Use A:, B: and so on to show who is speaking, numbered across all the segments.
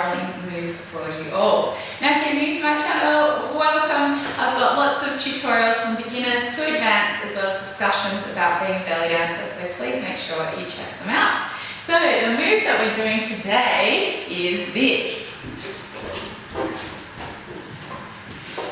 A: traveling move for you all. Now if you're new to my channel, welcome. I've got lots of tutorials from beginners to advanced as well as discussions about being a belly dancer, so please make sure you check them out. So the move that we're doing today is this.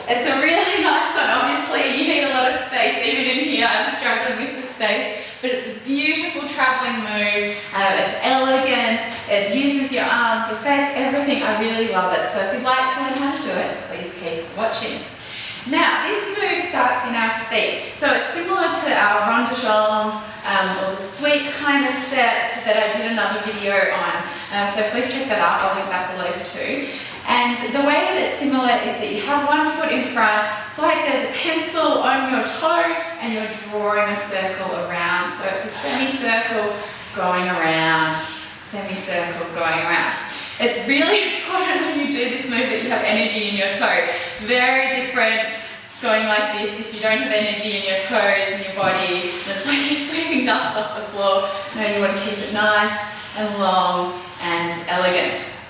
A: It's a really nice one. Obviously you need a lot of space, even in here I'm struggling with the space. But it's a beautiful travelling move, it's elegant, it uses your arms, your face, everything. I really love it. So if you'd like to learn how to do it, please keep watching. Now, this move starts in our feet. So it's similar to our rond de jambe or the sweep kind of step that I did another video on. So please check that out, I'll link that below too. And the way that it's similar is that you have one foot in front. It's like there's a pencil on your toe and you're drawing a circle around. So it's a semicircle going around, semicircle going around. It's really important when you do this move that you have energy in your toe. It's very different going like this if you don't have energy in your toes and your body. It's like you're sweeping dust off the floor. No, you want to keep it nice and long and elegant.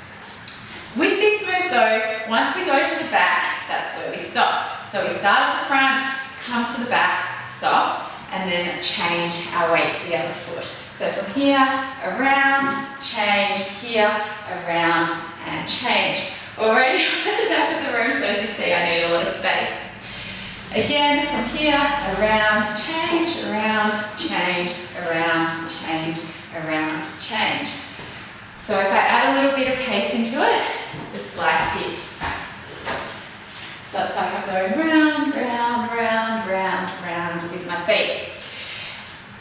A: With this move though, once we go to the back, that's where we stop. So we start at the front, come to the back, stop, and then change our weight to the other foot. So from here, around, change, here, around, and change. Already I'm at the back of the room, so as you see, I need a lot of space. Again, from here, around, change, around, change, around, change, around, change. So if I add a little bit of pace into it, it's like this. So it's like I'm going round, round, round, round, round with my feet.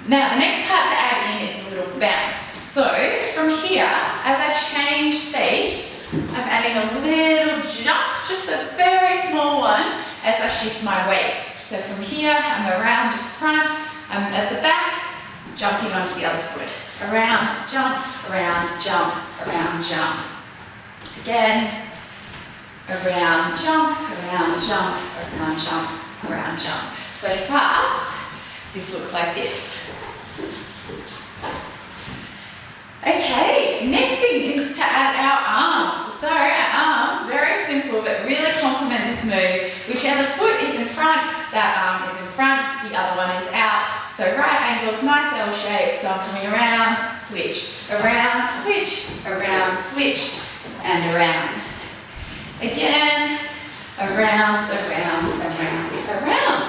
A: Now the next part to add in is a little bounce. So from here, as I change feet, I'm adding a little jump, just a very small one, as I shift my weight. So from here, I'm around at the front, I'm at the back, jumping onto the other foot. Around, jump, around, jump, around, jump. Again, around, jump, around, jump, around, jump, around, jump. So fast, this looks like this. Okay, next thing is to add our arms. So our arms, very simple, but really complement this move. Whichever foot is in front, that arm is in front, the other one is out. So right angles, nice L shape, so I'm coming around, switch, and around. Again, around, around, around, around.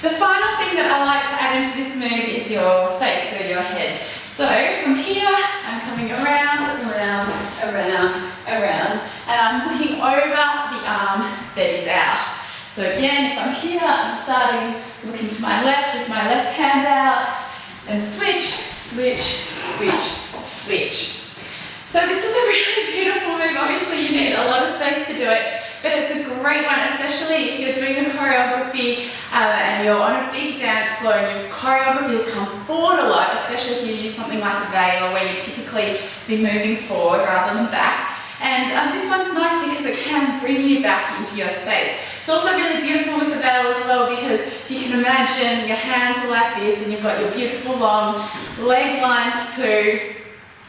A: The final thing that I like to add into this move is your face, or your head. So from here, I'm coming around, around, around, around, and I'm looking over the arm that is out. So again, if I'm here, I'm starting looking to my left with my left hand out, and switch, switch, switch, switch. So this is a really beautiful move. Obviously you need a lot of space to do it, but it's a great one, especially if you're doing a choreography and you're on a big dance floor and your choreography has come forward a lot, especially if you use something like a veil where you typically be moving forward rather than back. And this one's nice because it can bring you back into your space. It's also really beautiful with the veil as well, because if you can imagine your hands are like this and you've got your beautiful long leg lines too.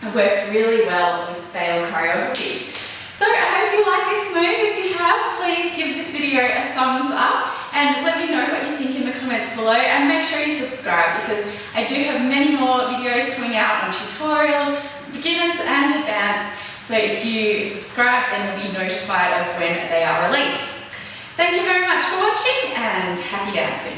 A: It works really well with veil choreography. So I hope you like this move. If you have, please give this video a thumbs up and let me know what you think in the comments below, and make sure you subscribe because I do have many more videos coming out on tutorials, beginners and advanced. So if you subscribe, then you'll be notified of when they are released. Thank you very much for watching and happy dancing.